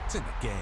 to the game.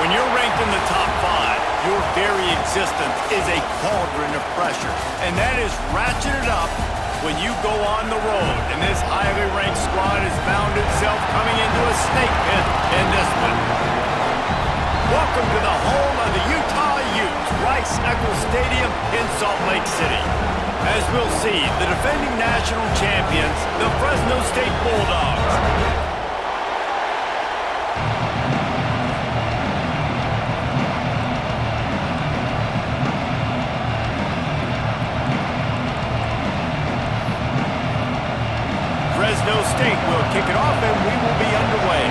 When you're ranked in the top 5, your very existence is a cauldron of pressure. And that is ratcheted up when you go on the road. And this highly ranked squad has found itself coming into a snake pit in this one. Welcome to the home of the Utah Utes, Rice-Eccles Stadium in Salt Lake City. As we'll see, the defending national champions, the Fresno State Bulldogs. Fresno State will kick it off, and we will be underway.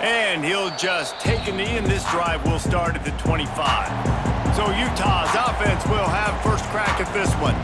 And he'll just take a knee, and this drive will start at the 25. So Utah's offense will have first crack at this one.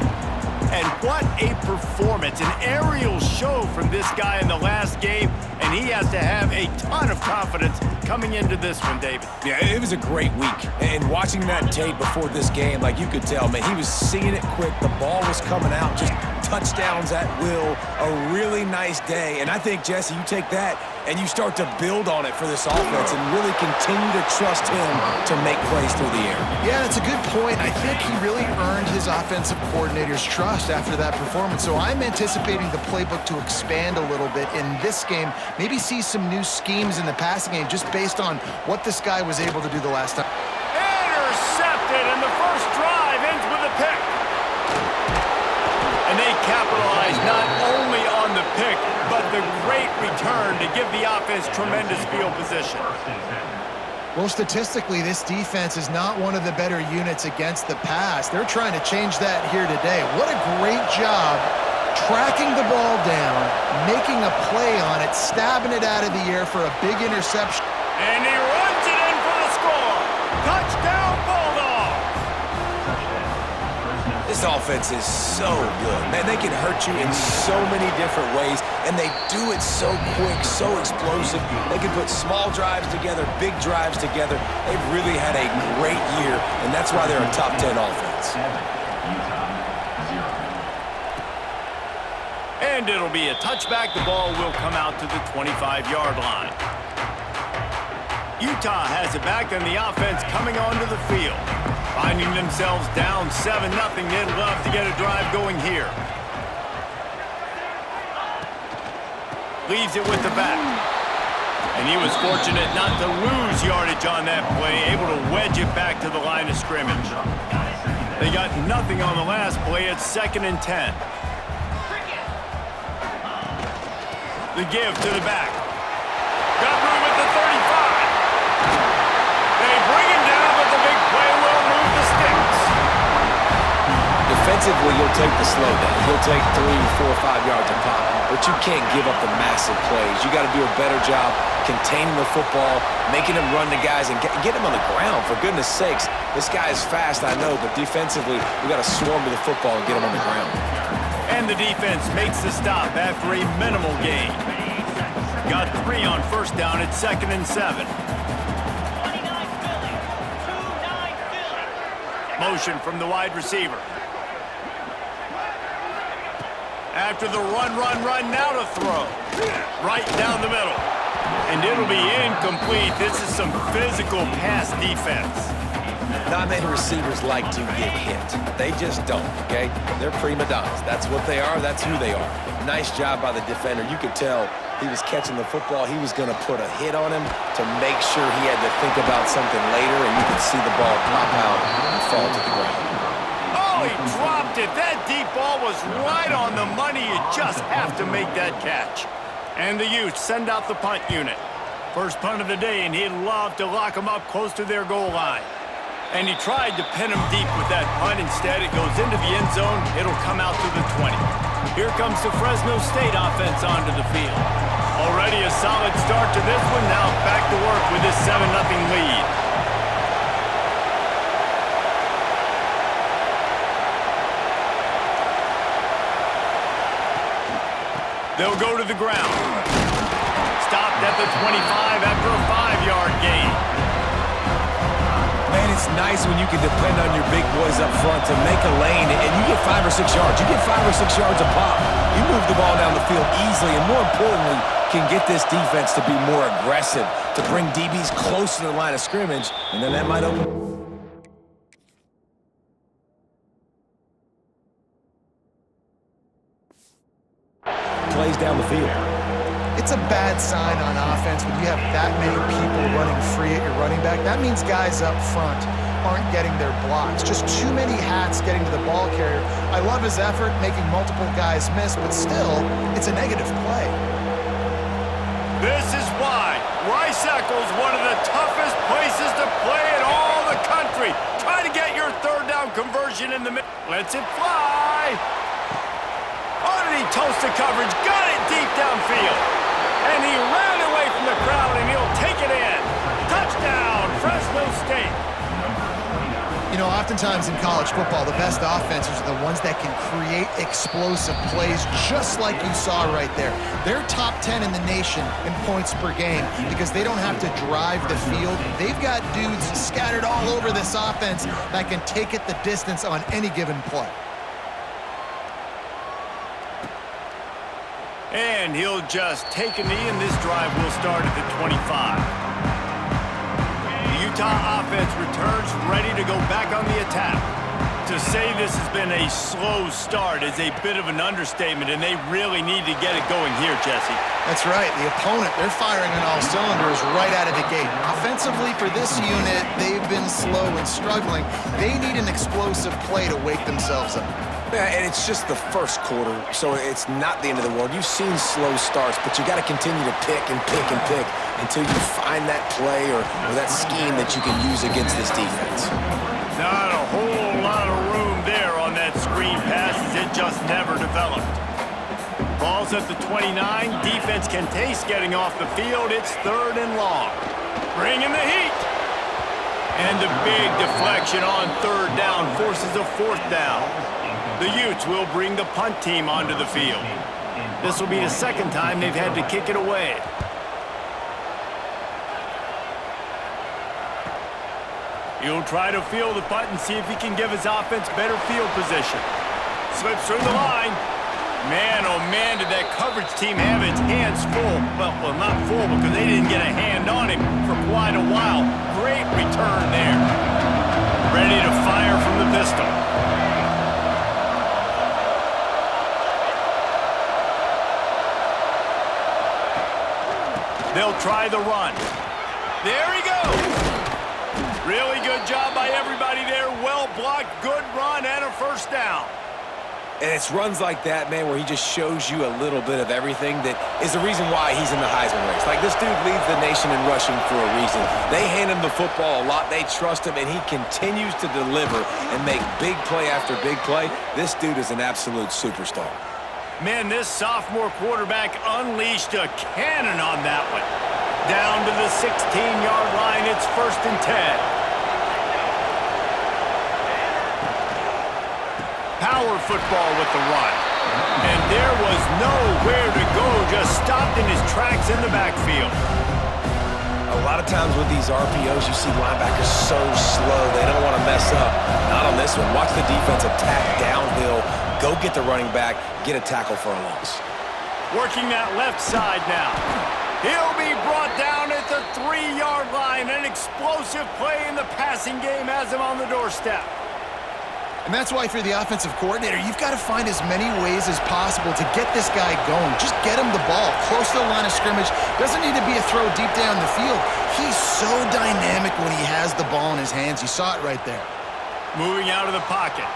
And what a performance, an aerial show from this guy in the last game, and he has to have a ton of confidence coming into this one, David. Yeah, it was a great week. And watching that tape before this game, like you could tell, man, he was seeing it quick. The ball was coming out, just touchdowns at will. A really nice day. And I think, Jesse, you take that and you start to build on it for this offense and really continue to trust him to make plays through the air. Yeah, that's a good point. I think he really earned his offensive coordinator's trust after that performance. So I'm anticipating the playbook to expand a little bit in this game, maybe see some new schemes in the passing game just based on what this guy was able to do the last time. Intercepted, and the first drive ends with a pick. And they capitalize not only on on the pick, but the great return to give the offense tremendous field position. Well, statistically, this defense is not one of the better units against the pass. They're trying to change that here today. What a great job tracking the ball down, making a play on it, stabbing it out of the air for a big interception. And he runs it in for the score. Touchdown, Bulldogs! This offense is so good. Man, they can hurt you in so many different ways, and they do it so quick, so explosive. They can put small drives together, big drives together. They've really had a great year, and that's why they're a top 10 offense. And it'll be a touchback. The ball will come out to the 25-yard line. Utah has it back, and the offense coming onto the field. Finding themselves down 7-0. They'd love to get a drive going here. Leaves it with the back. And he was fortunate not to lose yardage on that play, able to wedge it back to the line of scrimmage. They got nothing on the last play. It's 2nd and 10. The give to the back. Got room at the 35. They bring him down, but the big play will move the sticks. Defensively, you'll take the slow down. You'll take 3, 4, 5 yards a pop, but you can't give up the massive plays. You got to do a better job containing the football, making him run the guys, and get him on the ground. For goodness sakes, this guy is fast, I know, but defensively, we got to swarm to the football and get him on the ground. And the defense makes the stop after a minimal gain. Got 3 on first down at 2nd and 7. Motion from the wide receiver. After the run, now to throw. Right down the middle. And it'll be incomplete. This is some physical pass defense. Not many receivers like to get hit. They just don't, okay? They're prima donnas. That's what they are. That's who they are. Nice job by the defender. You could tell he was catching the football. He was going to put a hit on him to make sure he had to think about something later, and you could see the ball pop out and fall to the ground. Oh, he dropped it. That deep ball was right on the money. You just have to make that catch. And the Utes send out the punt unit. First punt of the day, and he'd love to lock them up close to their goal line. And he tried to pin him deep with that punt. Instead, it goes into the end zone. It'll come out to the 20. Here comes the Fresno State offense onto the field. Already a solid start to this one. Now back to work with this 7-0 lead. They'll go to the ground. Stopped at the 25 after a 5-yard gain. Man, it's nice when you can depend on your big boys up front to make a lane, and you get 5 or 6 yards. You get 5 or 6 yards a pop. You move the ball down the field easily, and more importantly, can get this defense to be more aggressive, to bring DBs close to the line of scrimmage, and then that might open. Plays down the field. It's a bad sign on offense when you have that many people running free at your running back. That means guys up front aren't getting their blocks. Just too many hats getting to the ball carrier. I love his effort, making multiple guys miss, but still, it's a negative play. This is why Rice Eccles, one of the toughest places to play in all the country. Try to get your third down conversion in the middle. Lets it fly. Oh, did he toast the coverage? Got it deep downfield. And he ran away from the crowd, and he'll take it in. Touchdown, Fresno State. You know, oftentimes in college football, the best offenses are the ones that can create explosive plays, just like you saw right there. They're top 10 in the nation in points per game because they don't have to drive the field. They've got dudes scattered all over this offense that can take it the distance on any given play. And he'll just take a knee, and this drive will start at the 25. The Utah offense returns ready to go back on the attack. To say this has been a slow start is a bit of an understatement, and they really need to get it going here, Jesse. That's right. The opponent, they're firing on all cylinders right out of the gate. Offensively, for this unit, they've been slow and struggling. They need an explosive play to wake themselves up. Yeah, and it's just the first quarter, so it's not the end of the world. You've seen slow starts, but you got to continue to pick and pick and pick until you find that play or that scheme that you can use against this defense. Not a whole lot of room there on that screen pass as it just never developed. Ball's at the 29. Defense can taste getting off the field. It's 3rd and long. Bringing the heat. And a big deflection on 3rd down forces a 4th down. The Utes will bring the punt team onto the field. This will be the 2nd time they've had to kick it away. He'll try to field the punt and see if he can give his offense better field position. Slips through the line. Man, oh man, did that coverage team have its hands full. Well, not full because they didn't get a hand on him for quite a while. Great return there. Ready to fire from the pistol. They'll try the run. There he goes. Really good job by everybody there. Well blocked, good run, and a 1st down. And it's runs like that, man, where he just shows you a little bit of everything that is the reason why he's in the Heisman race. Like, this dude leads the nation in rushing for a reason. They hand him the football a lot. They trust him, and he continues to deliver and make big play after big play. This dude is an absolute superstar. Man, this sophomore quarterback unleashed a cannon on that one. Down to the 16-yard line, it's 1st and 10. Power football with the run. And there was nowhere to go, just stopped in his tracks in the backfield. A lot of times with these RPOs, you see linebackers so slow, they don't want to mess up. Not on this one. Watch the defense attack downhill, go get the running back, get a tackle for a loss. Working that left side now. He'll be brought down at the 3-yard line. An explosive play in the passing game has him on the doorstep. And that's why, if you're the offensive coordinator, you've got to find as many ways as possible to get this guy going. Just get him the ball close to the line of scrimmage. Doesn't need to be a throw deep down the field. He's so dynamic when he has the ball in his hands. You saw it right there. Moving out of the pocket.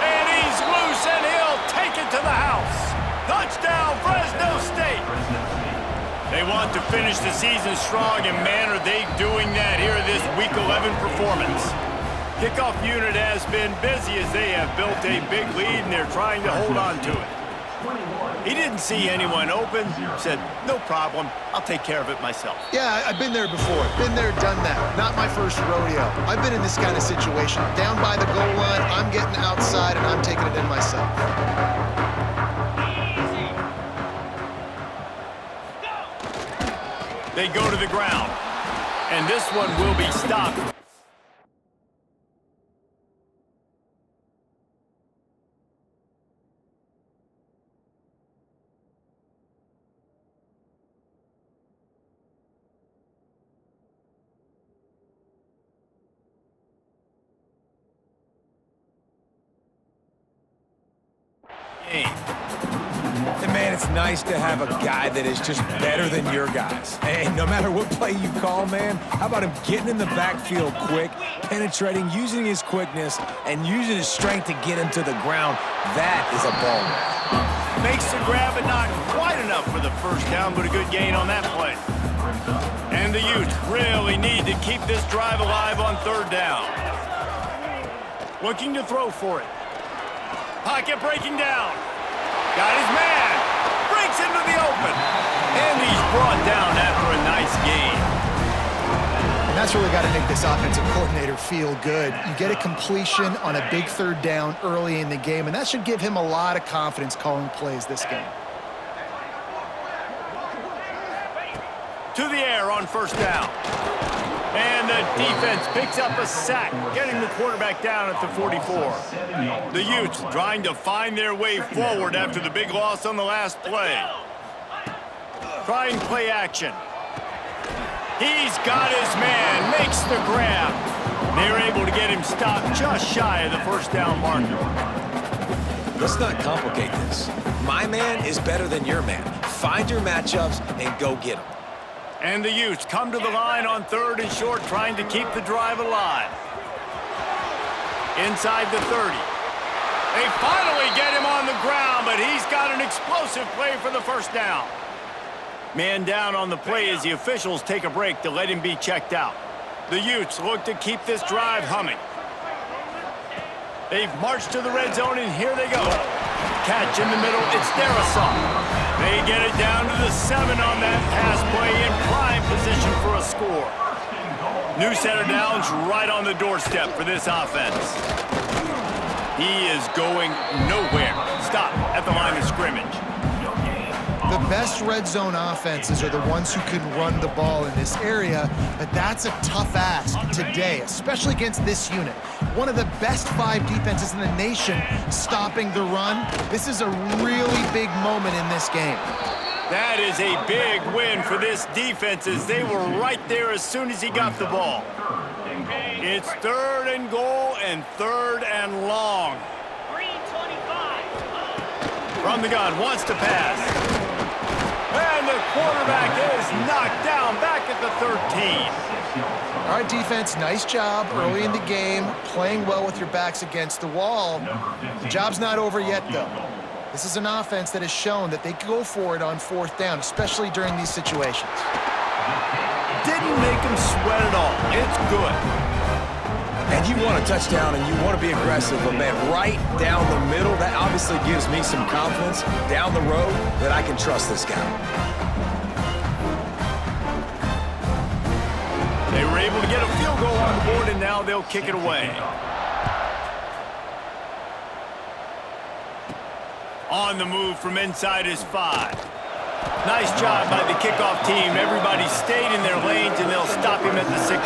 And he's loose, and he'll take it to the house. Touchdown, Fresno State. They want to finish the season strong, and man, are they doing that here in this Week 11 performance. Kickoff unit has been busy as they have built a big lead, and they're trying to hold on to it. He didn't see anyone open, said, no problem, I'll take care of it myself. Yeah, I've been there before. Been there, done that. Not my first rodeo. I've been in this kind of situation. Down by the goal line, I'm getting outside, and I'm taking it in myself. They go to the ground, and this one will be stopped. And man, it's nice to have a guy that is just better than your guys. And no matter what play you call, man, how about him getting in the backfield quick, penetrating, using his quickness, and using his strength to get him to the ground. That is a ball. Makes the grab, but not quite enough for the 1st down, but a good gain on that play. And the Utes really need to keep this drive alive on 3rd down. Looking to throw for it. Pocket breaking down. Got his man. Breaks into the open. And he's brought down after a nice gain. And that's really got to make this offensive coordinator feel good. You get a completion on a big 3rd down early in the game, and that should give him a lot of confidence calling plays this game. To the air on 1st down. And the defense picks up a sack, getting the quarterback down at the 44. The Utes trying to find their way forward after the big loss on the last play. Trying play action. He's got his man, makes the grab. They're able to get him stopped just shy of the 1st down marker. Let's not complicate this. My man is better than your man. Find your matchups and go get them. And the Utes come to the line on 3rd and short, trying to keep the drive alive. Inside the 30. They finally get him on the ground, but he's got an explosive play for the first down. Man down on the play as the officials take a break to let him be checked out. The Utes look to keep this drive humming. They've marched to the red zone, and here they go. Catch in the middle, it's their assault. They get it down to the 7 on that pass play in prime position for a score. New center downs right on the doorstep for this offense. He is going nowhere. Stop at the line of scrimmage. The best red zone offenses are the ones who can run the ball in this area, but that's a tough ask today, especially against this unit. One of the best 5 defenses in the nation stopping the run. This is a really big moment in this game. That is a big win for this defense as they were right there as soon as he got the ball. It's 3rd and goal and 3rd and long. From the gun, wants to pass. And the quarterback is knocked down back at the 13. All right, defense, nice job early in the game, playing well with your backs against the wall. The job's not over yet, though. This is an offense that has shown that they go for it on 4th down, especially during these situations. Didn't make him sweat at all. It's good. And you want a touchdown and you want to be aggressive, but man, right down the middle, that obviously gives me some confidence down the road that I can trust this guy. They were able to get a field goal on the board, and now they'll kick it away. On the move from inside his 5. Nice job by the kickoff team. Everybody stayed in their lanes, and they'll stop him at the 16.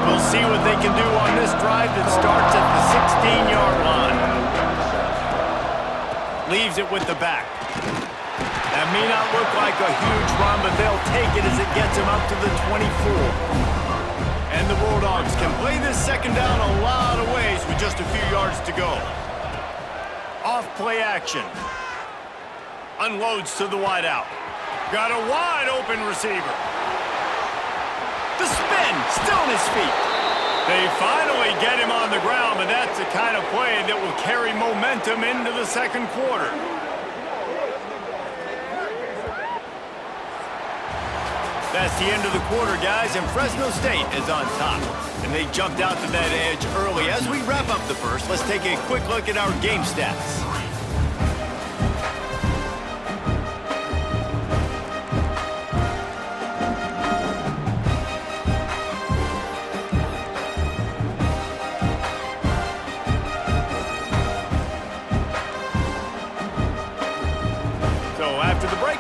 We'll see what they can do on this drive that starts at the 16-yard line. Leaves it with the back. That may not look like a huge run, but they'll take it as it gets them up to the 24. And the Bulldogs can play this second down a lot of ways with just a few yards to go. Off play action. Unloads to the wideout. Got a wide open receiver. The spin, still on his feet. They finally get him on the ground, but that's the kind of play that will carry momentum into the second quarter. That's the end of the quarter, guys, and Fresno State is on top. And they jumped out to that edge early. As we wrap up the first, let's take a quick look at our game stats.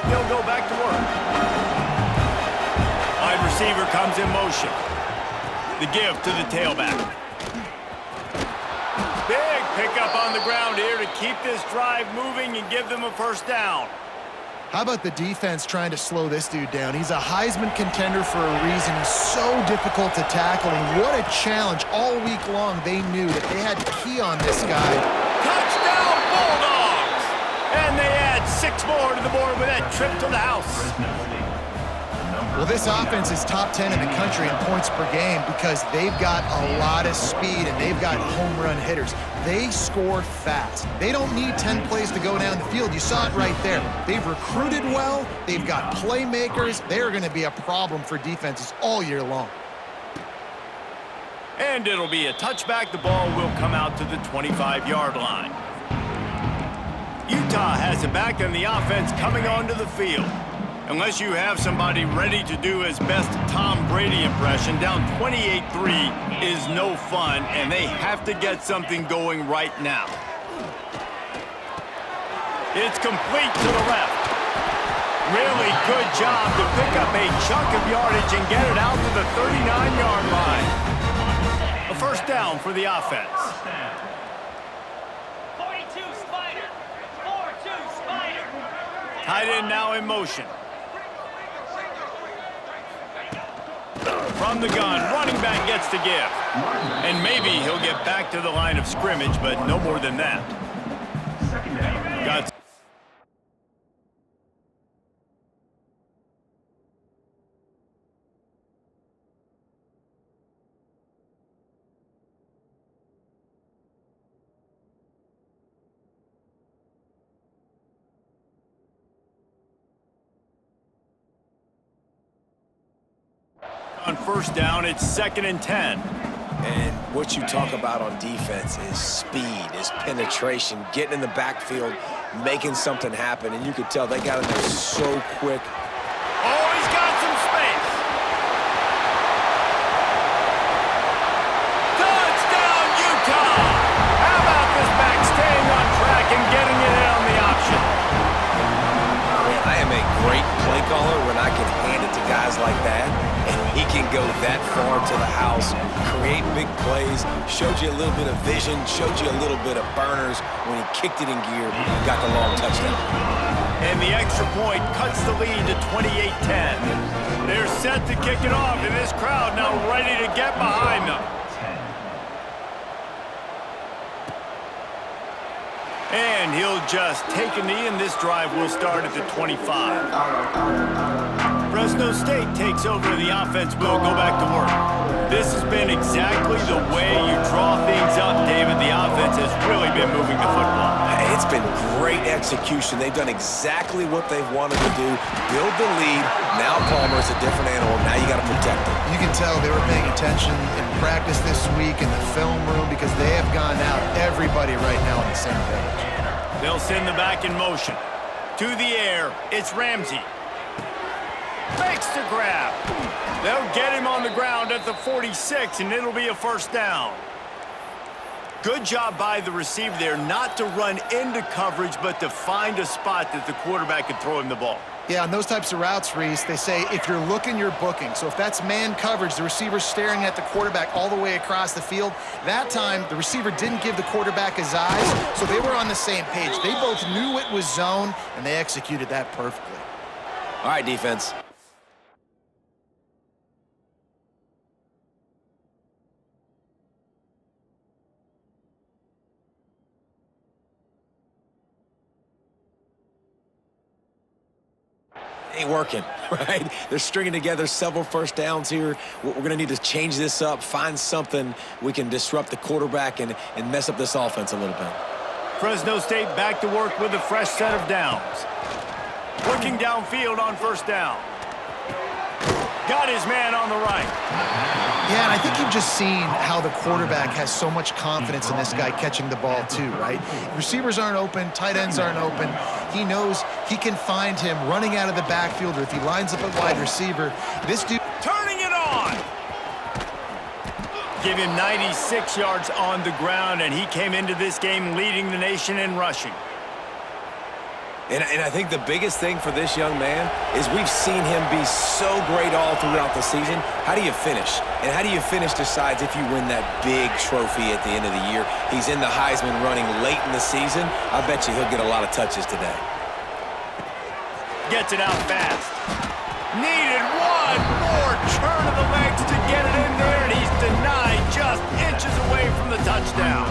They'll go back to work. Wide receiver comes in motion. The give to the tailback. Big pickup on the ground here to keep this drive moving and give them a first down. How about the defense trying to slow this dude down? He's a Heisman contender for a reason. He's so difficult to tackle, and what a challenge. All week long, they knew that they had to key on this guy. Touchdown, Bulldogs! And they add 6 more to the board with that trip to the house. Well, this offense is top 10 in the country in points per game because they've got a lot of speed and they've got home run hitters. They score fast. They don't need 10 plays to go down the field. You saw it right there. They've recruited well. They've got playmakers. They're going to be a problem for defenses all year long. And it'll be a touchback. The ball will come out to the 25-yard line. Utah has it back and the offense coming onto the field. Unless you have somebody ready to do his best Tom Brady impression, down 28-3 is no fun, and they have to get something going right now. It's complete to the left. Really good job to pick up a chunk of yardage and get it out to the 39-yard line. A first down for the offense. 42 Spider. 4-2 Spider. Tight end now in motion. From the gun, running back gets the give. And maybe he'll get back to the line of scrimmage, but no more than that. Got On first down, it's 2nd and 10. And what you talk about on defense is speed, is penetration, getting in the backfield, making something happen. And you could tell they got in there so quick. Oh, he's got some space. Touchdown, Utah! How about this back staying on track and getting it in on the option? Man, I am a great play caller when I can hand it to guys like that. And he can go that far to the house, create big plays, showed you a little bit of vision, showed you a little bit of burners when he kicked it in gear and got the long touchdown. And the extra point cuts the lead to 28-10. They're set to kick it off, and this crowd now ready to get behind them. And he'll just take a knee, and this drive will start at the 25. Fresno State takes over. The offense will go back to work. This has been exactly the way you draw things up, David. The offense has really been moving the football. It's been great execution. They've done exactly what they've wanted to do. Build the lead. Now Palmer's a different animal. Now you got to protect him. You can tell they were paying attention in practice this week in the film room because they have gone out, everybody right now on the same page. They'll send the back in motion. To the air, it's Ramsey. Makes the grab. They'll get him on the ground at the 46, and it'll be a first down. Good job by the receiver there not to run into coverage, but to find a spot that the quarterback can throw him the ball. Yeah, on those types of routes, Reese, they say if you're looking, you're booking. So if that's man coverage, the receiver's staring at the quarterback all the way across the field. That time, the receiver didn't give the quarterback his eyes, so they were on the same page. They both knew it was zone, and they executed that perfectly. All right, defense. Ain't working, right? They're stringing together several first downs here. We're going to need to change this up, find something we can disrupt the quarterback and mess up this offense a little bit. Fresno State back to work with a fresh set of downs. Looking downfield on first down. Got his man on the right. Yeah, and I think you've just seen how the quarterback has so much confidence in this guy catching the ball too, right? Receivers aren't open, tight ends aren't open. He knows he can find him running out of the backfield, or if he lines up at wide receiver, this dude... Turning it on! Give him 96 yards on the ground, and he came into this game leading the nation in rushing. And I think the biggest thing for this young man is we've seen him be so great all throughout the season. How do you finish? And how do you finish decides if you win that big trophy at the end of the year. He's in the Heisman running late in the season. I bet you he'll get a lot of touches today. Gets it out fast. Needed one more turn of the legs to get it in there, and he's denied just inches away from the touchdown.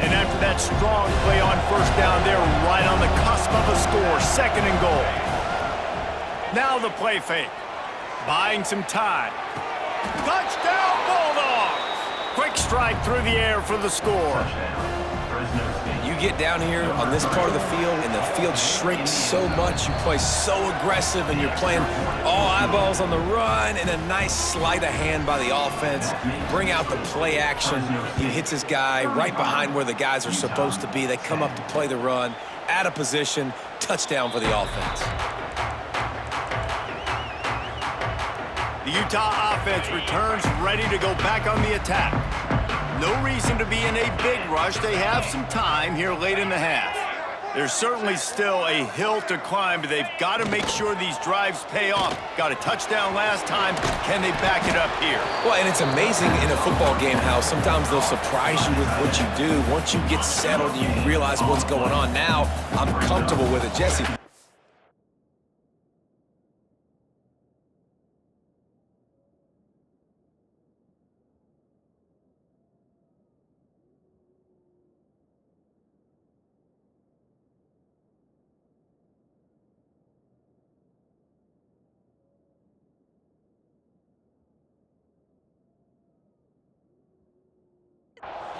And after that strong play on first down, they're right on the cusp of a score, 2nd and goal. Now the play fake. Buying some time. Touchdown, Bulldogs! Quick strike through the air for the score. You get down here on this part of the field, and the field shrinks so much. You play so aggressive, and you're playing all eyeballs on the run, and a nice sleight of hand by the offense. Bring out the play action. He hits his guy right behind where the guys are supposed to be. They come up to play the run, out of position, touchdown for the offense. The Utah offense returns ready to go back on the attack. No reason to be in a big rush. They have some time here late in the half. There's certainly still a hill to climb, but they've got to make sure these drives pay off. Got a touchdown last time. Can they back it up here? Well, and it's amazing in a football game how sometimes they'll surprise you with what you do. Once you get settled, you realize what's going on. Now, I'm comfortable with it. Jesse.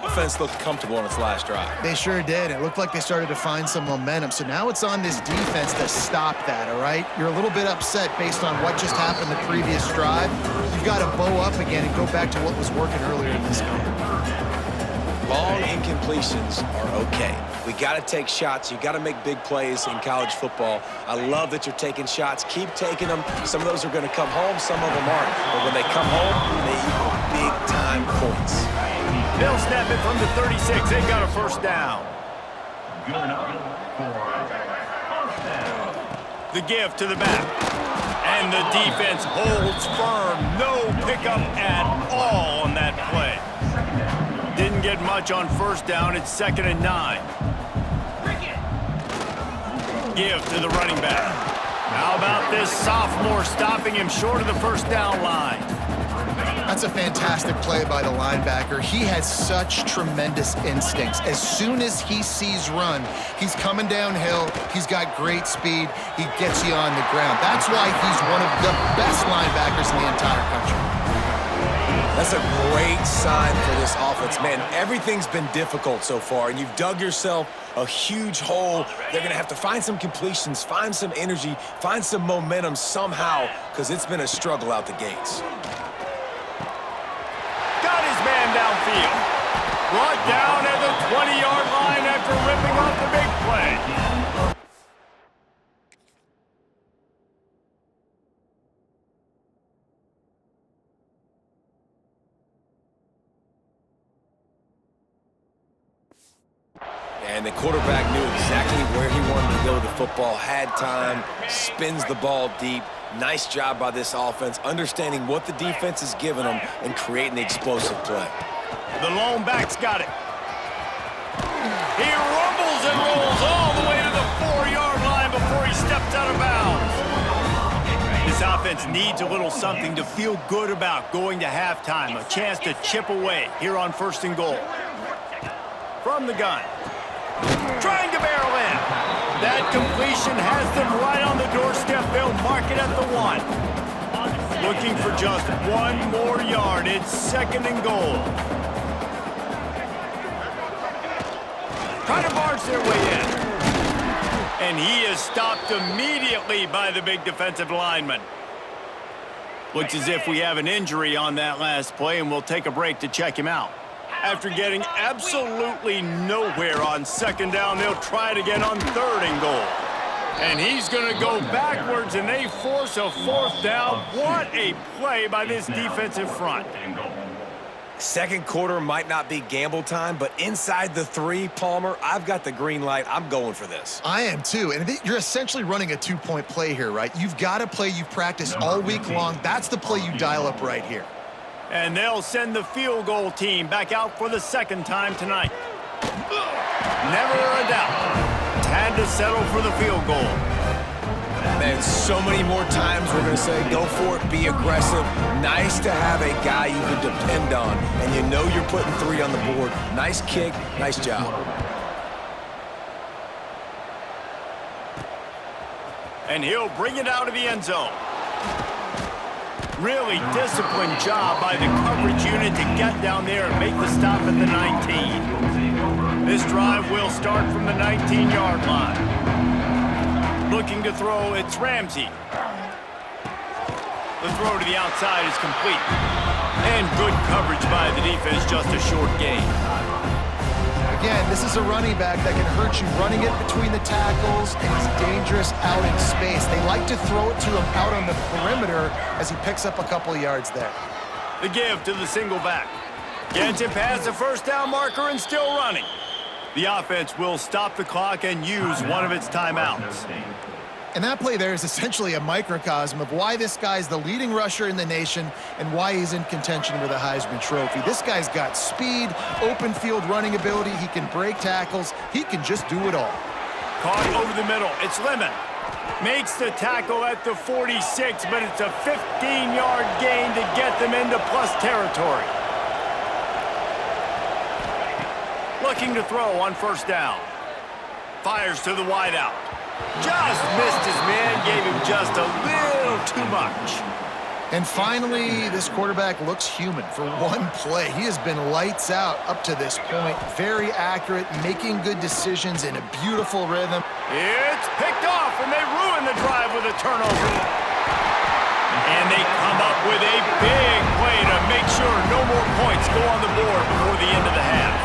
Offense looked comfortable on its last drive. They sure did. It looked like they started to find some momentum. So now it's on this defense to stop that, all right? You're a little bit upset based on what just happened the previous drive. You've got to bow up again and go back to what was working earlier in this game. Long incompletions are okay. We got to take shots. You got to make big plays in college football. I love that you're taking shots. Keep taking them. Some of those are going to come home. Some of them aren't. But when they come home, they equal big-time points. They'll snap it from the 36. They've got a first down. The give to the back. And the defense holds firm. No pickup at all on that play. Didn't get much on first down. It's 2nd and 9. Give to the running back. How about this sophomore stopping him short of the first down line? That's a fantastic play by the linebacker. He has such tremendous instincts. As soon as he sees run, he's coming downhill. He's got great speed. He gets you on the ground. That's why he's one of the best linebackers in the entire country. That's a great sign for this offense. Man, everything's been difficult so far, and you've dug yourself a huge hole. They're going to have to find some completions, find some energy, find some momentum somehow, because it's been a struggle out the gates. Got his man downfield. Brought down at the 20-yard line after ripping off the big play. And the quarterback knew exactly where he wanted to go with the football, had time, spins the ball deep. Nice job by this offense, understanding what the defense is giving them and creating the explosive play. The lone back's got it. He rumbles and rolls all the way to the 4-yard line before he steps out of bounds. This offense needs a little something to feel good about going to halftime, a chance to chip away here on 1st and goal. From the gun. Trying to barrel in. That completion has them right on the doorstep. They'll mark it at the 1. Looking for just 1 more yard. It's 2nd and goal. Trying to barge their way in. And he is stopped immediately by the big defensive lineman. Looks as if we have an injury on that last play, and we'll take a break to check him out. After getting absolutely nowhere on 2nd down, they'll try it again on 3rd and goal. And he's going to go backwards, and they force a 4th down. What a play by this defensive front. Second quarter might not be gamble time, but inside the 3, Palmer, I've got the green light. I'm going for this. I am too, and you're essentially running a 2-point play here, right? You've got a play you've practiced all week long. That's the play you dial up right here. And they'll send the field goal team back out for the 2nd time tonight. Never a doubt. Had to settle for the field goal. Man, so many more times we're going to say, go for it, be aggressive. Nice to have a guy you can depend on, and you know you're putting 3 on the board. Nice kick, nice job. And he'll bring it out of the end zone. Really disciplined job by the coverage unit to get down there and make the stop at the 19. This drive will start from the 19-yard line. Looking to throw, it's Ramsey. The throw to the outside is complete. And good coverage by the defense, just a short gain. Again, this is a running back that can hurt you running it between the tackles, and he's dangerous out in space. They like to throw it to him out on the perimeter as he picks up a couple of yards there. The give to the single back. Gets it past the 1st down marker and still running. The offense will stop the clock and use one of its timeouts. And that play there is essentially a microcosm of why this guy's the leading rusher in the nation and why he's in contention for the Heisman Trophy. This guy's got speed, open field running ability. He can break tackles. He can just do it all. Caught over the middle. It's Lemon. Makes the tackle at the 46, but it's a 15-yard gain to get them into plus territory. Looking to throw on 1st down. Fires to the wideout. Just missed his man, gave him just a little too much. And finally, this quarterback looks human for one play. He has been lights out up to this point. Very accurate, making good decisions in a beautiful rhythm. It's picked off, and they ruin the drive with a turnover. And they come up with a big play to make sure no more points go on the board before the end of the half.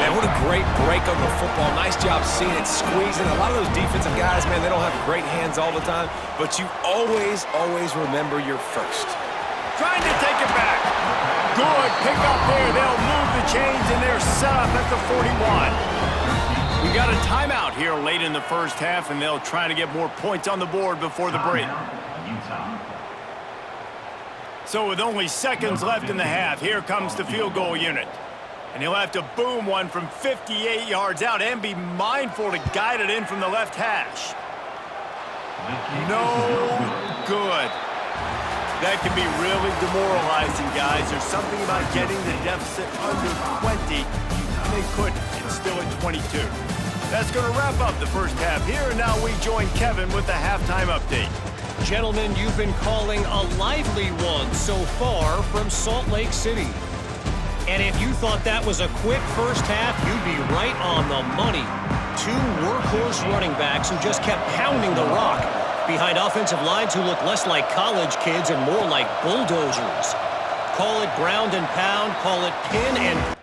Man, what a great break on the football. Nice job seeing it squeezing. A lot of those defensive guys, man, they don't have great hands all the time, but you always remember your first. Trying to take it back. Good pick up there. They'll move the chains, and they're set up at the 41. We got a timeout here late in the first half, and they'll try to get more points on the board before the break. So with only seconds left in the half, here comes the field goal unit. And he'll have to boom one from 58 yards out and be mindful to guide it in from the left hash. No good. That can be really demoralizing, guys. There's something about getting the deficit under 20. They couldn't. It's still at 22. That's going to wrap up the first half here, and now we join Kevin with the halftime update. Gentlemen, you've been calling a lively one so far from Salt Lake City. And if you thought that was a quick first half, you'd be right on the money. Two workhorse running backs who just kept pounding the rock behind offensive lines who look less like college kids and more like bulldozers. Call it ground and pound, call it pin and...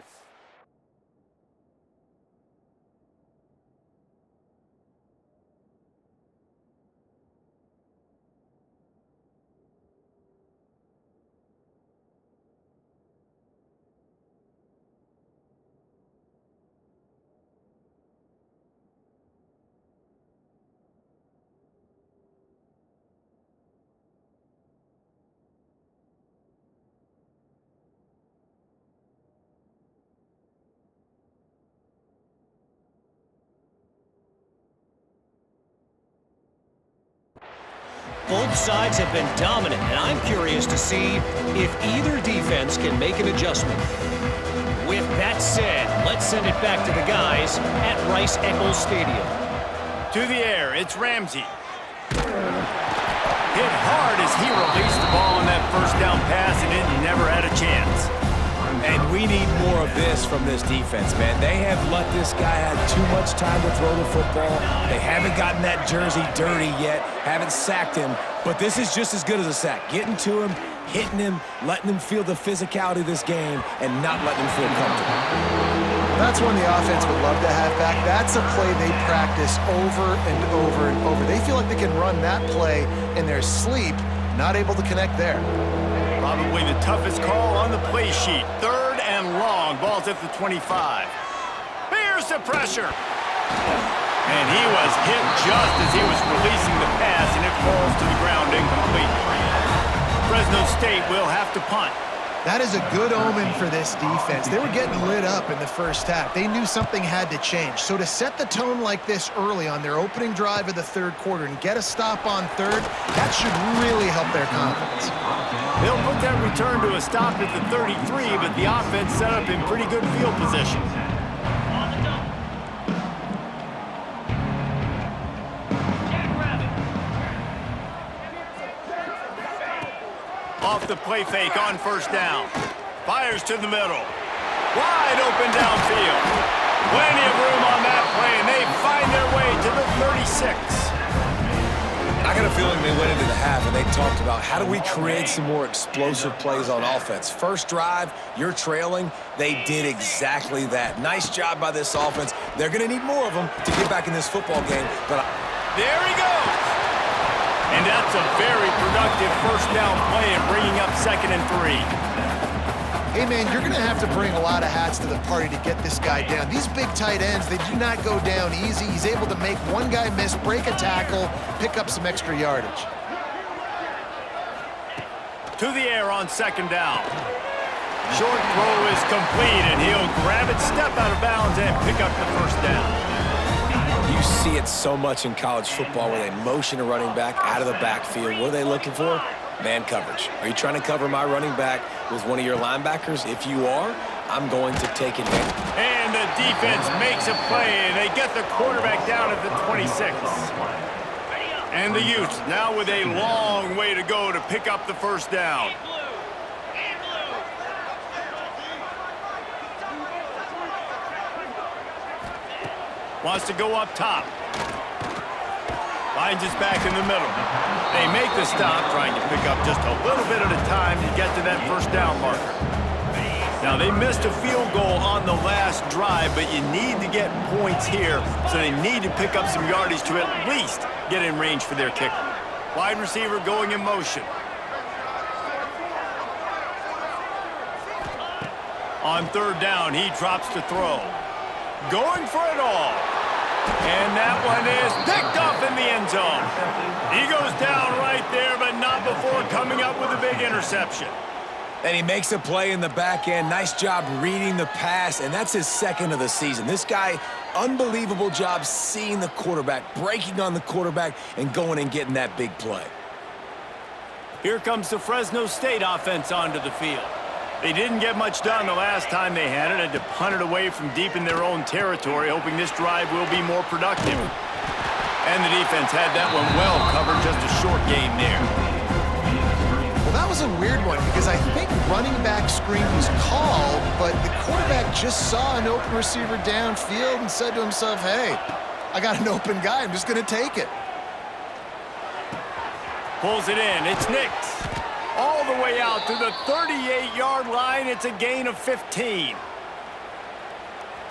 Both sides have been dominant, and I'm curious to see if either defense can make an adjustment. With that said, let's send it back to the guys at Rice-Eccles Stadium. To the air, it's Ramsey. Hit hard as he released the ball on that first down pass, and it never had a chance. And we need more of this from this defense, man. They have let this guy have too much time to throw the football. They haven't gotten that jersey dirty yet, haven't sacked him, but this is just as good as a sack. Getting to him, hitting him, letting him feel the physicality of this game, and not letting him feel comfortable. That's one the offense would love to have back. That's a play they practice over and over and over. They feel like they can run that play in their sleep, not able to connect there. Probably the toughest call on the play sheet. 3rd and long. Ball's at the 25. Here's the pressure. And he was hit just as he was releasing the pass, and it falls to the ground incomplete. Fresno State will have to punt. That is a good omen for this defense. They were getting lit up in the first half. They knew something had to change. So to set the tone like this early on their opening drive of the 3rd quarter and get a stop on 3rd, that should really help their confidence. They'll put that return to a stop at the 33, but the offense set up in pretty good field position. Off the play fake on first down. Fires to the middle. Wide open downfield. Plenty of room on that play, and they find their way to the 36. I got a feeling they went into the half and they talked about how do we create some more explosive plays on offense. First drive, you're trailing. They did exactly that. Nice job by this offense. They're going to need more of them to get back in this football game. But there he goes. And that's a very productive first down play and bringing up 2nd and 3. Hey, man, you're going to have to bring a lot of hats to the party to get this guy down. These big tight ends, they do not go down easy. He's able to make one guy miss, break a tackle, pick up some extra yardage. To the air on 2nd down. Short throw is complete, and he'll grab it, step out of bounds, and pick up the first down. you see it so much in college football where they motion a running back out of the backfield. What are they looking for? Man coverage. Are you trying to cover my running back with one of your linebackers? If you are, I'm going to take advantage. And the defense makes a play, and they get the quarterback down at the 26. And the Utes now with a long way to go to pick up the first down. In blue. In blue. Wants to go up top. Finds his back in the middle. They make the stop, trying to pick up just a little bit at a time to get to that first down marker. Now, they missed a field goal on the last drive, but you need to get points here, so they need to pick up some yardage to at least get in range for their kicker. Wide receiver going in motion. On third down, he drops to throw. Going for it all. And that one is picked off in the end zone. He goes down right there, but not before coming up with a big interception. And he makes a play in the back end. Nice job reading the pass, and that's his second of the season. This guy, unbelievable job seeing the quarterback, breaking on the quarterback, and going and getting that big play. Here comes the Fresno State offense onto the field. They didn't get much done the last time they had it. Had to punt it away from deep in their own territory, hoping this drive will be more productive. And the defense had that one well covered, just a short game there. Well, that was a weird one because I think running back screen was called, but the quarterback just saw an open receiver downfield and said to himself, hey, I got an open guy. I'm just going to take it. Pulls it in. It's Nix. All the way out to the 38-yard line. It's a gain of 15.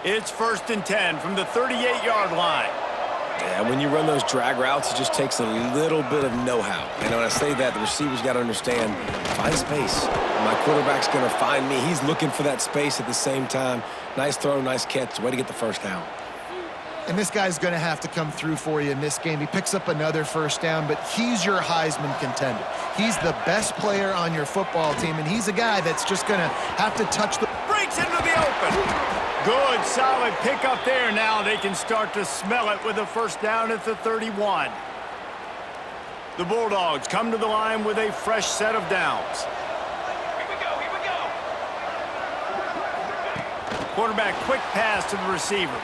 It's 1st and 10 from the 38-yard line. Yeah, when you run those drag routes, it just takes a little bit of know-how. And when I say that, the receiver's got to understand, find space. My quarterback's going to find me. He's looking for that space at the same time. Nice throw, nice catch. Way to get the first down. And this guy's going to have to come through for you in this game. He picks up another first down, but he's your Heisman contender. He's the best player on your football team, and he's a guy that's just going to have to touch the... Breaks into the open. Good, solid pickup there. Now they can start to smell it with a first down at the 31. The Bulldogs come to the line with a fresh set of downs. Here we go. Here we go. Quarterback quick pass to the receiver.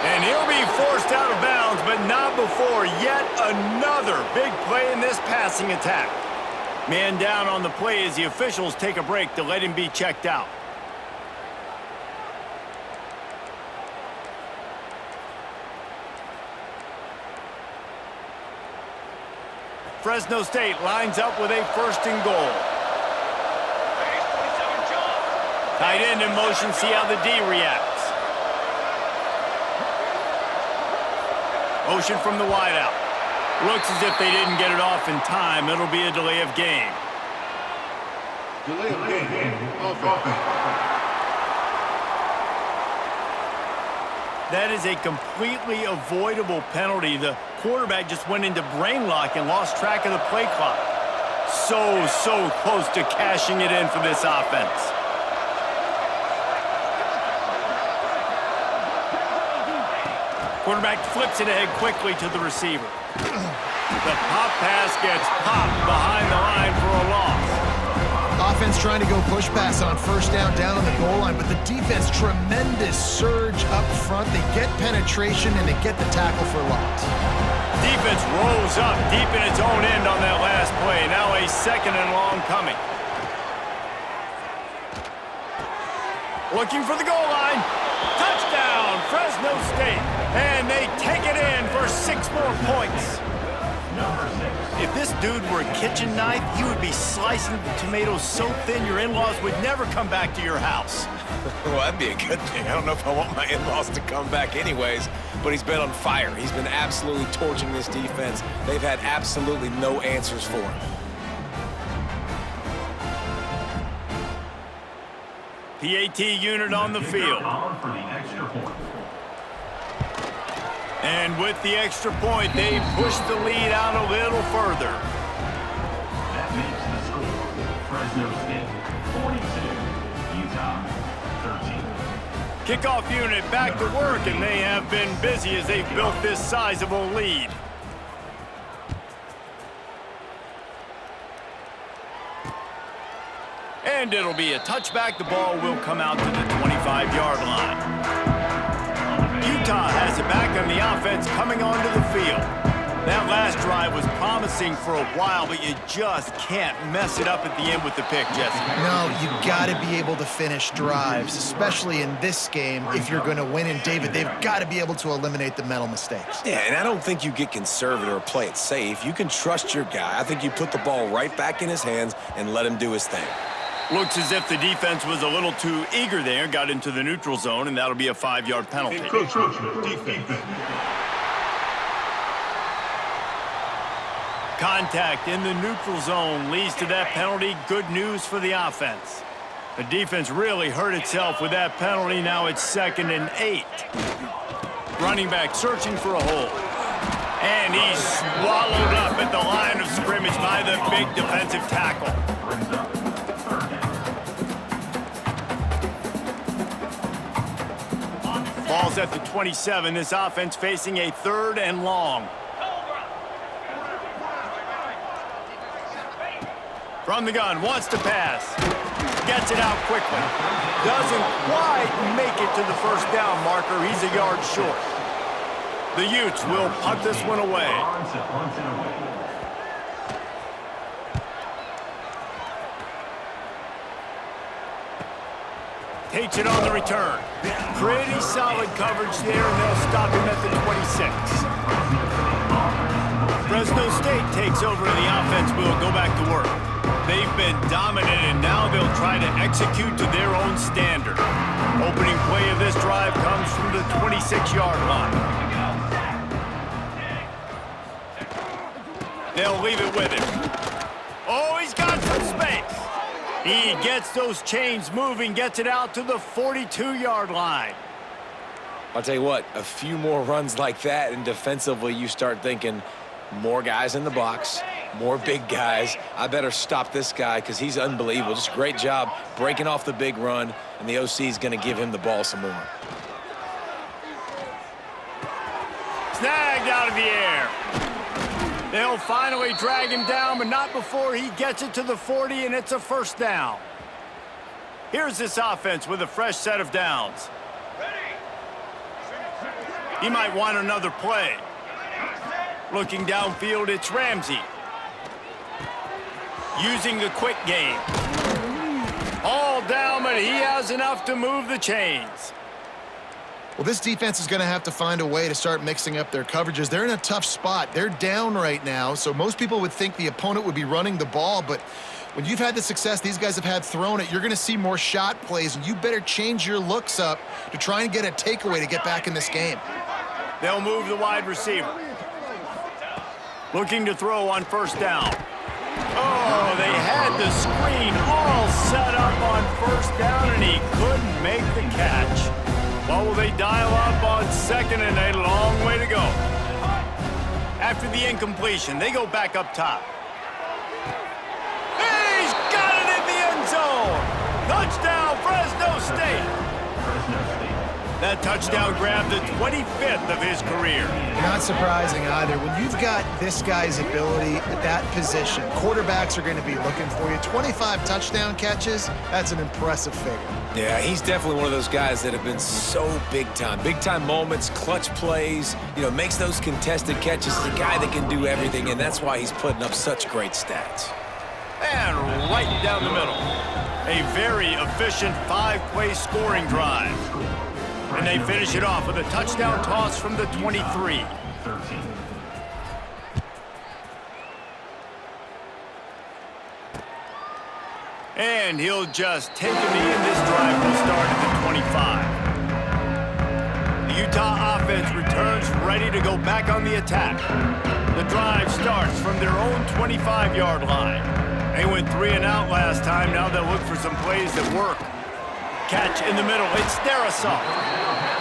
And he'll be forced out of bounds, but not before yet another big play in this passing attack. Man down on the play as the officials take a break to let him be checked out. Fresno State lines up with a 1st and goal. Tight end in motion, see how the D reacts. Motion from the wideout. Looks as if they didn't get it off in time. It'll be a delay of game. Delay of game. Offense. That is a completely avoidable penalty. The quarterback just went into brain lock and lost track of the play clock. So close to cashing it in for this offense. Quarterback flips it ahead quickly to the receiver. The pop pass gets popped behind the line for a loss. Offense trying to go push pass on first down on the goal line, but the defense, tremendous surge up front. They get penetration and they get the tackle for loss. Defense rolls up deep in its own end on that last play. Now a 2nd and long coming. Looking for the goal line. Touchdown, Fresno State. And they take it in for 6 more points. If this dude were a kitchen knife, he would be slicing the tomatoes so thin your in-laws would never come back to your house. Well, that'd be a good thing. I don't know if I want my in-laws to come back anyways, but he's been on fire. He's been absolutely torching this defense. They've had absolutely no answers for him. PAT unit on the field. And with the extra point, they push the lead out a little further. That makes the score Fresno State 42, Utah 13. Kickoff unit back to work, and they have been busy as they've built this sizable lead. And it'll be a touchback. The ball will come out to the 25-yard line. Utah has it back on the offense coming onto the field. That last drive was promising for a while, but you just can't mess it up at the end with the pick, Jesse. No, you got to be able to finish drives, especially in this game. If you're going to win, and David, they've got to be able to eliminate the mental mistakes. Yeah, and I don't think you get conservative or play it safe. You can trust your guy. I think you put the ball right back in his hands and let him do his thing. Looks as if the defense was a little too eager there, got into the neutral zone, and that'll be a 5-yard penalty. Encroachment defense. Contact in the neutral zone leads to that penalty. Good news for the offense. The defense really hurt itself with that penalty. Now it's 2nd and 8. Running back searching for a hole. And he's swallowed up at the line of scrimmage by the big defensive tackle. Ball's at the 27. This offense facing a 3rd and long. From the gun, wants to pass. Gets it out quickly. Doesn't quite make it to the first down marker. He's a yard short. The Utes will punt this one away. Takes it on the return. Pretty solid coverage there, and they'll stop him at the 26. Fresno State takes over the offense. We'll go back to work. They've been dominant, and now they'll try to execute to their own standard. Opening play of this drive comes from the 26-yard line. They'll leave it with him. Oh, he's got some space. He gets those chains moving, gets it out to the 42-yard line. I'll tell you what, a few more runs like that, and defensively you start thinking more guys in the box, more big guys. I better stop this guy because he's unbelievable. Just a great job breaking off the big run, and the OC is going to give him the ball some more. Snagged out of the air. They'll finally drag him down, but not before he gets it to the 40, and it's a 1st down. Here's this offense with a fresh set of downs. He might want another play. Looking downfield, it's Ramsey. Using the quick game. All down, but he has enough to move the chains. Well, this defense is going to have to find a way to start mixing up their coverages. They're in a tough spot. They're down right now, so most people would think the opponent would be running the ball, but when you've had the success these guys have had throwing it, you're going to see more shot plays, and you better change your looks up to try and get a takeaway to get back in this game. They'll move the wide receiver. Looking to throw on 1st down. Oh, they had the screen all set up on 1st down, and he couldn't make the catch. Well, will they dial up on 2nd and 8? A long way to go. After the incompletion, they go back up top. He's got it in the end zone. Touchdown, Fresno State. That touchdown grabbed the 25th of his career. Not surprising either. When you've got this guy's ability at that position, quarterbacks are going to be looking for you. 25 touchdown catches, that's an impressive figure. Yeah, he's definitely one of those guys that have been so big time. Big time moments, clutch plays, makes those contested catches. He's a guy that can do everything, and that's why he's putting up such great stats. And right down the middle. A very efficient 5-play scoring drive. And they finish it off with a touchdown toss from the 23. And he'll just take him in. This drive will start at the 25. The Utah offense returns ready to go back on the attack. The drive starts from their own 25-yard line. They went 3 and out last time. Now they'll look for some plays that work. Catch in the middle. It's Darrisaw.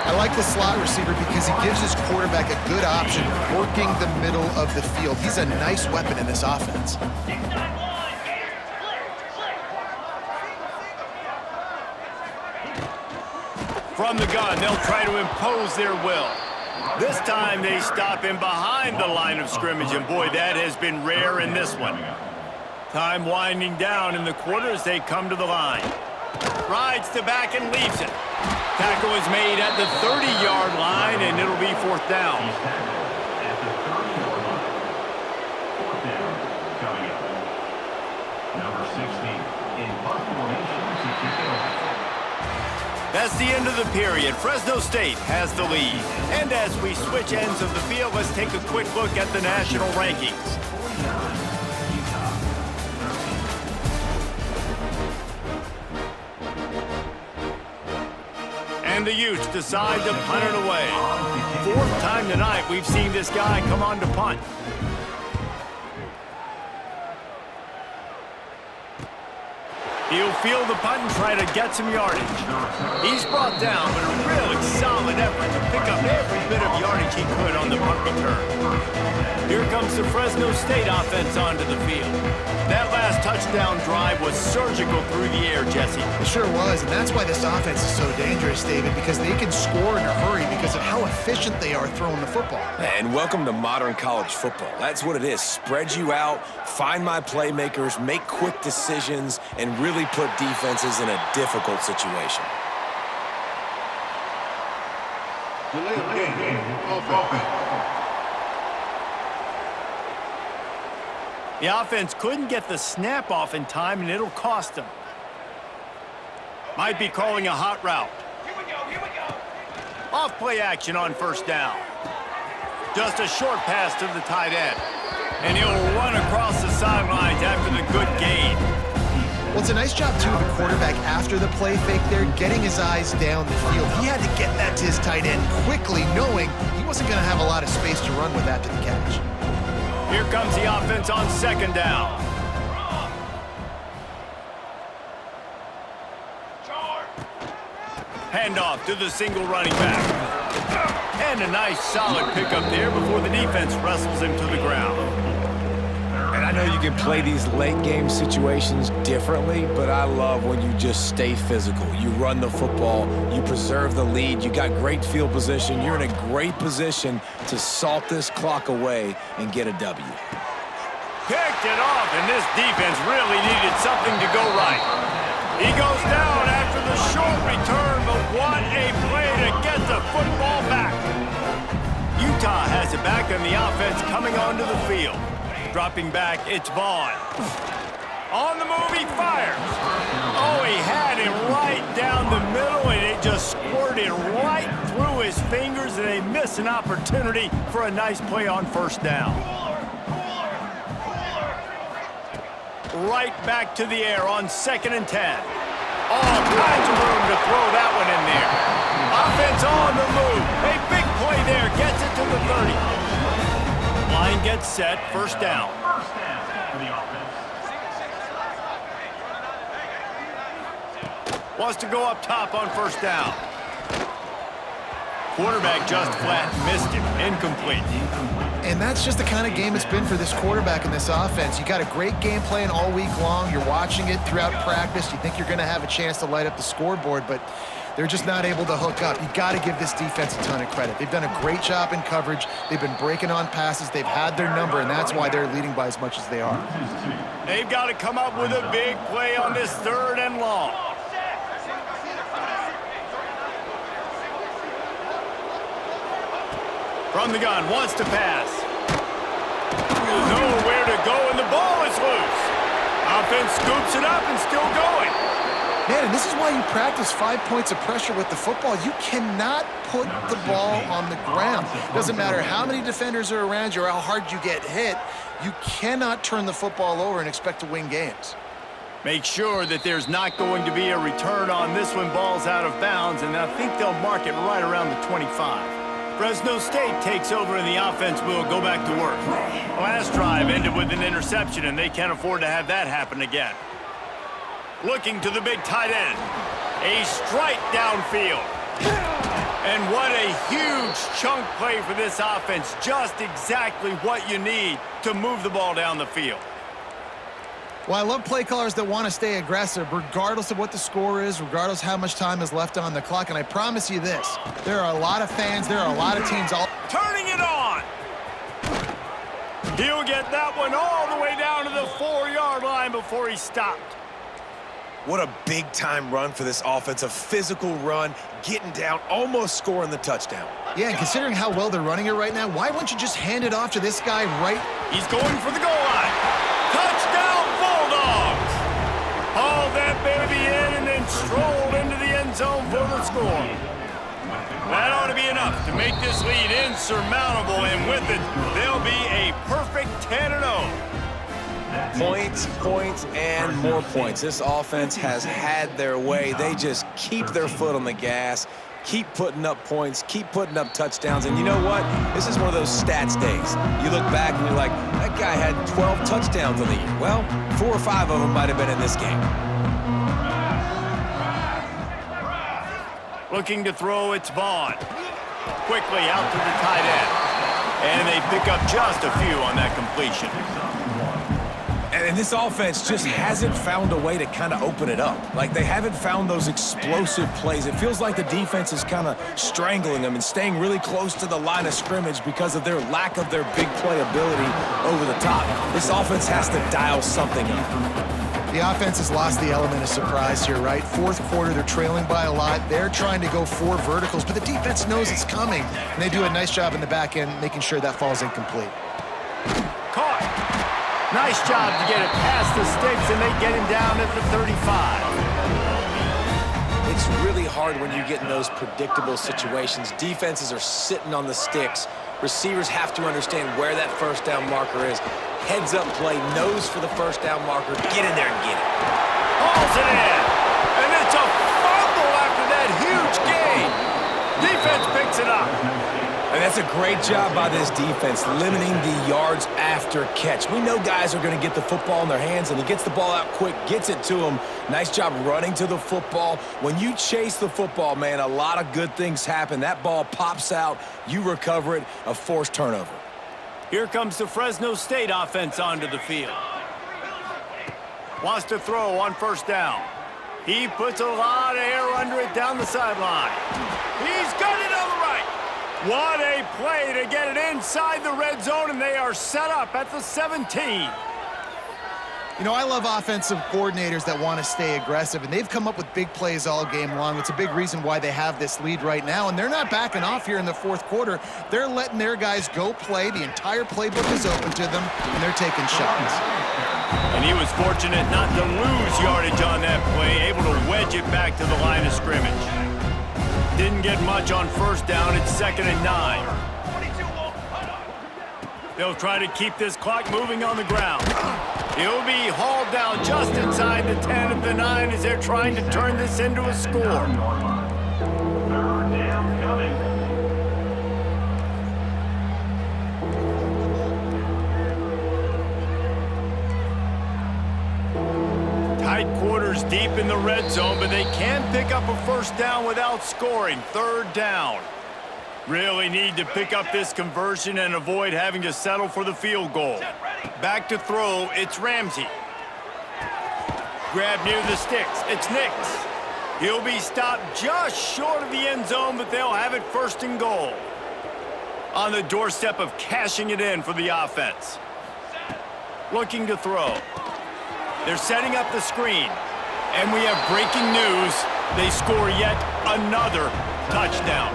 I like the slot receiver because he gives his quarterback a good option working the middle of the field. He's a nice weapon in this offense. From the gun, they'll try to impose their will. This time they stop him behind the line of scrimmage, and boy, that has been rare in this one. Time winding down in the quarter as they come to the line. Rides to back and leaves it. Tackle is made at the 30-yard line, and it'll be fourth down. He's tackled at the 30-yard line. Fourth down coming up. Number 60 in punt formation to kick it off. That's the end of the period. Fresno State has the lead. And as we switch ends of the field, let's take a quick look at the national rankings. 49, Utah, 13. And the Utes decide to punt it away. Fourth time tonight we've seen this guy come on to punt. He'll field the punt and try to get some yardage. He's brought down, but a really solid effort to pick up every bit of yardage he could on the punt return. Here comes the Fresno State offense onto the field. That last touchdown drive was surgical through the air, Jesse. It sure was, and that's why this offense is so dangerous, David, because they can score in a hurry because of how efficient they are throwing the football. And welcome to modern college football. That's what it is. Spread you out, find my playmakers, make quick decisions, and really put defenses in a difficult situation. The offense couldn't get the snap off in time, and it'll cost them. Might be calling a hot route. Here we go, here we go. Off play action on first down. Just a short pass to the tight end. And he'll run across the sidelines after the good gain. Well, it's a nice job, too, of the quarterback after the play fake there, getting his eyes down the field. He had to get that to his tight end quickly, knowing he wasn't going to have a lot of space to run with after the catch. Here comes the offense on second down. Handoff to the single running back. And a nice solid pickup there before the defense wrestles him to the ground. And I know you can play these late game situations differently, but I love when you just stay physical. You run the football, you preserve the lead, you got great field position, you're in a great position to salt this clock away and get a W. Picked it off, and this defense really needed something to go right. He goes down after the short return, but what a play to get the football back. Utah has it back, and the offense coming onto the field. Dropping back, it's Vaughn. On the move, he fires. Oh, he had it right down the middle, and it just squirted right through his fingers, and they miss an opportunity for a nice play on first down. Right back to the air on 2nd and 10. All kinds of room to throw that one in there. Offense on the move. A big play there. Gets it to the 30. Line gets set. First down. First down for the offense. Wants to go up top on first down. Quarterback just flat missed him. Incomplete. And that's just the kind of game it's been for this quarterback in this offense. You got a great game plan all week long. You're watching it throughout practice. You think you're going to have a chance to light up the scoreboard, but they're just not able to hook up. You got to give this defense a ton of credit. They've done a great job in coverage. They've been breaking on passes. They've had their number, and that's why they're leading by as much as they are. They've got to come up with a big play on this 3rd and long. From the gun, wants to pass. Nowhere to go, and the ball is loose. Offense scoops it up and still going. Man, and this is why you practice 5 points of pressure with the football. You cannot put the ball on the ground. Doesn't matter how many defenders are around you or how hard you get hit. You cannot turn the football over and expect to win games. Make sure that there's not going to be a return on this one. Ball's out of bounds, and I think they'll mark it right around the 25. Fresno State takes over, and the offense will go back to work. Last drive ended with an interception, and they can't afford to have that happen again. Looking to the big tight end. A strike downfield. And what a huge chunk play for this offense. Just exactly what you need to move the ball down the field. Well, I love play callers that want to stay aggressive, regardless of what the score is, regardless how much time is left on the clock. And I promise you this, there are a lot of fans, there are a lot of teams all... Turning it on! He'll get that one all the way down to the 4-yard line before he stopped. What a big-time run for this offense. A physical run, getting down, almost scoring the touchdown. Yeah, and considering how well they're running it right now, why wouldn't you just hand it off to this guy right? He's going for the goal line. Touchdown, Bulldogs! Hauled that baby in and then strolled into the end zone for the score. That ought to be enough to make this lead insurmountable, and with it, they'll be a perfect 10-0. Points, points, and more points. This offense has had their way. They just keep their foot on the gas, keep putting up points, keep putting up touchdowns. And you know what? This is one of those stats days. You look back and you're like, that guy had 12 touchdowns on the year. Well, 4 or 5 of them might have been in this game. Looking to throw, it's Vaughn. Quickly out to the tight end. And they pick up just a few on that completion. And this offense just hasn't found a way to kind of open it up. Like, they haven't found those explosive plays. It feels like the defense is kind of strangling them and staying really close to the line of scrimmage because of their lack of their big play ability over the top. This offense has to dial something up. The offense has lost the element of surprise here, right? Fourth quarter, they're trailing by a lot. They're trying to go 4 verticals, but the defense knows it's coming. And they do a nice job in the back end making sure that falls incomplete. Caught. Nice job to get it past the sticks, and they get him down at the 35. It's really hard when you get in those predictable situations. Defenses are sitting on the sticks. Receivers have to understand where that first down marker is. Heads up play, nose for the first down marker. Get in there and get it. Hauls it in. And it's a fumble after that huge gain. Defense picks it up. And that's a great job by this defense, limiting the yards after catch. We know guys are going to get the football in their hands, and he gets the ball out quick, gets it to them. Nice job running to the football. When you chase the football, man, a lot of good things happen. That ball pops out, you recover it, a forced turnover. Here comes the Fresno State offense onto the field. Wants to throw on first down. He puts a lot of air under it down the sideline. He's got it on the right. What a play to get it inside the red zone, and they are set up at the 17. You know, I love offensive coordinators that want to stay aggressive, and they've come up with big plays all game long. It's a big reason why they have this lead right now, and they're not backing off here in the fourth quarter. They're letting their guys go play. The entire playbook is open to them, and they're taking shots. And he was fortunate not to lose yardage on that play, able to wedge it back to the line of scrimmage. Didn't get much on first down. It's 2nd and 9. They'll try to keep this clock moving on the ground. He'll be hauled down just inside the 10 of the 9 as they're trying to turn this into a score. 3rd down coming. Tight quarters deep in the red zone, but they can pick up a first down without scoring. 3rd down. Really need to pick up this conversion and avoid having to settle for the field goal. Back to throw, it's Ramsey. Grab near the sticks, it's Nix. He'll be stopped just short of the end zone, but they'll have it 1st and goal. On the doorstep of cashing it in for the offense. Looking to throw. They're setting up the screen. And we have breaking news. They score yet another touchdown.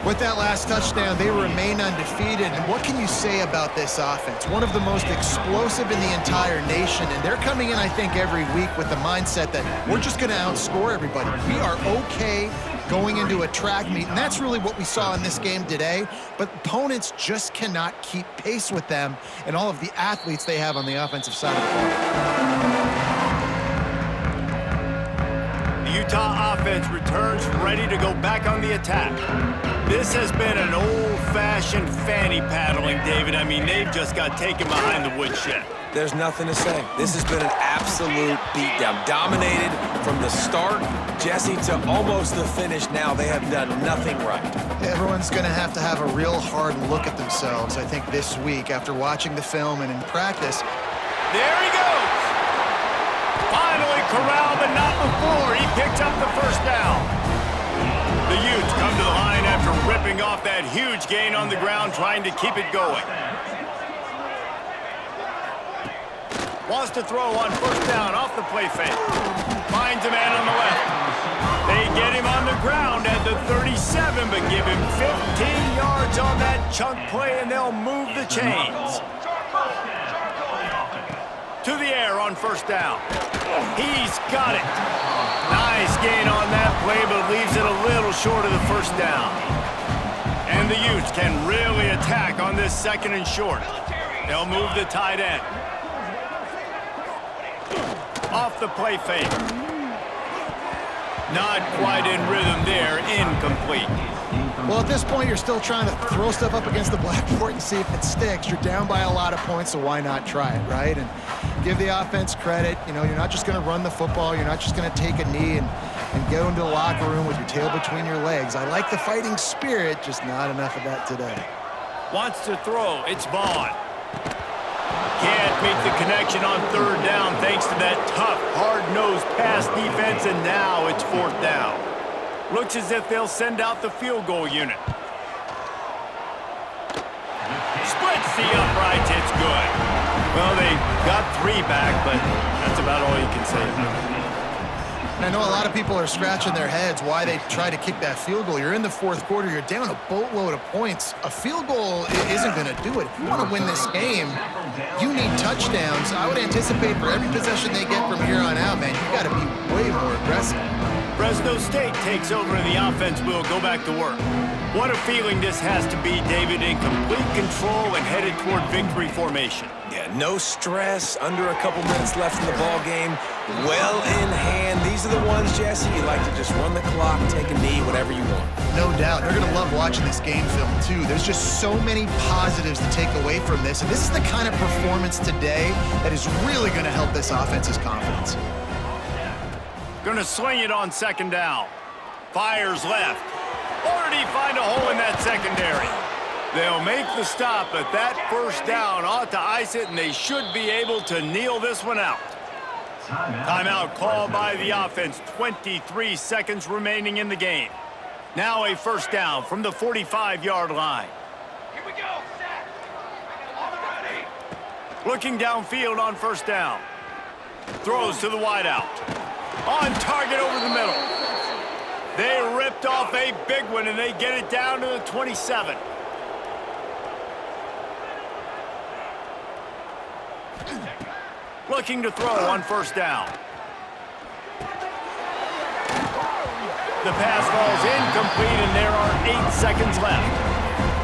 With that last touchdown, they remain undefeated. And what can you say about this offense? One of the most explosive in the entire nation. And they're coming in, I think, every week with the mindset that we're just going to outscore everybody. We are okay going into a track meet. And that's really what we saw in this game today. But opponents just cannot keep pace with them and all of the athletes they have on the offensive side of the ball. The Utah offense returns ready to go back on the attack. This has been an old-fashioned fanny paddling, David. I mean, they've just got taken behind the woodshed. There's nothing to say. This has been an absolute beatdown. Dominated from the start, Jesse, to almost the finish now. They have done nothing right. Everyone's going to have a real hard look at themselves, I think, this week after watching the film and in practice. There he goes. Finally corralled, but not before. He picked up the first down. The Utes come to the line after ripping off that huge gain on the ground, trying to keep it going. Wants to throw on first down off the play fake. Finds a man on the left. They get him on the ground at the 37, but give him 15 yards on that chunk play, and they'll move the chains. To the air on first down. He's got it. Nice gain on that play, but leaves it a little short of the first down. And the Utes can really attack on this second and short. They'll move the tight end. Off the play fake. Not quite in rhythm there. Incomplete. Well, at this point, you're still trying to throw stuff up against the blackboard and see if it sticks. You're down by a lot of points, so why not try it, right? And give the offense credit. You know, you're not just going to run the football. You're not just going to take a knee and go into the locker room with your tail between your legs. I like the fighting spirit, just not enough of that today. Wants to throw. It's Vaughn. Can't make the connection on third down thanks to that tough, hard-nosed pass defense, and now it's fourth down. Looks as if they'll send out the field goal unit. Splits the uprights. It's good. Well, they got 3 back, but that's about all you can say. I know a lot of people are scratching their heads why they try to kick that field goal. You're in the fourth quarter. You're down a boatload of points. A field goal isn't going to do it. If you want to win this game, you need touchdowns. I would anticipate for every possession they get from here on out, man, you got to be way more aggressive. Fresno State takes over and the offense will go back to work. What a feeling this has to be, David, in complete control and headed toward victory formation. Yeah, no stress, under a couple minutes left in the ball game, well in hand. These are the ones, Jesse, you like to just run the clock, take a knee, whatever you want. No doubt. They're going to love watching this game film, too. There's just so many positives to take away from this, and this is the kind of performance today that is really going to help this offense's confidence. Gonna swing it on second down. Fires left. Already find a hole in that secondary. They'll make the stop, but that first down ought to ice it, and they should be able to kneel this one out. Timeout called by the offense. 23 seconds remaining in the game. Now a first down from the 45-yard line. Here we go. Set. Already. Looking downfield on first down. Throws to the wideout. On target over the middle. They ripped off a big one, and they get it down to the 27. Looking to throw on first down. The pass falls incomplete, and there are 8 seconds left.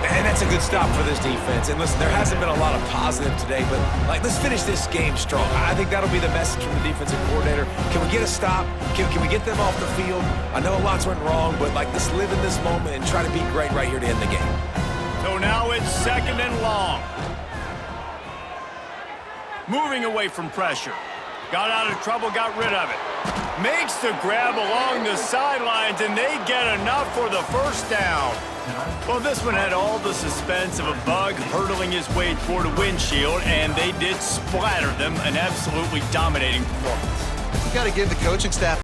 And that's a good stop for this defense. And listen, there hasn't been a lot of positive today, but let's finish this game strong. I think that'll be the message from the defensive coordinator. Can we get a stop? Can we get them off the field? I know lots went wrong, but let's live in this moment and try to be great right here to end the game. So now it's second and long. Moving away from pressure. Got out of trouble, got rid of it. Makes the grab along the sidelines, and they get enough for the first down. Well, this one had all the suspense of a bug hurtling his way toward a windshield, and they did splatter them. An absolutely dominating performance. You got to give the coaching staff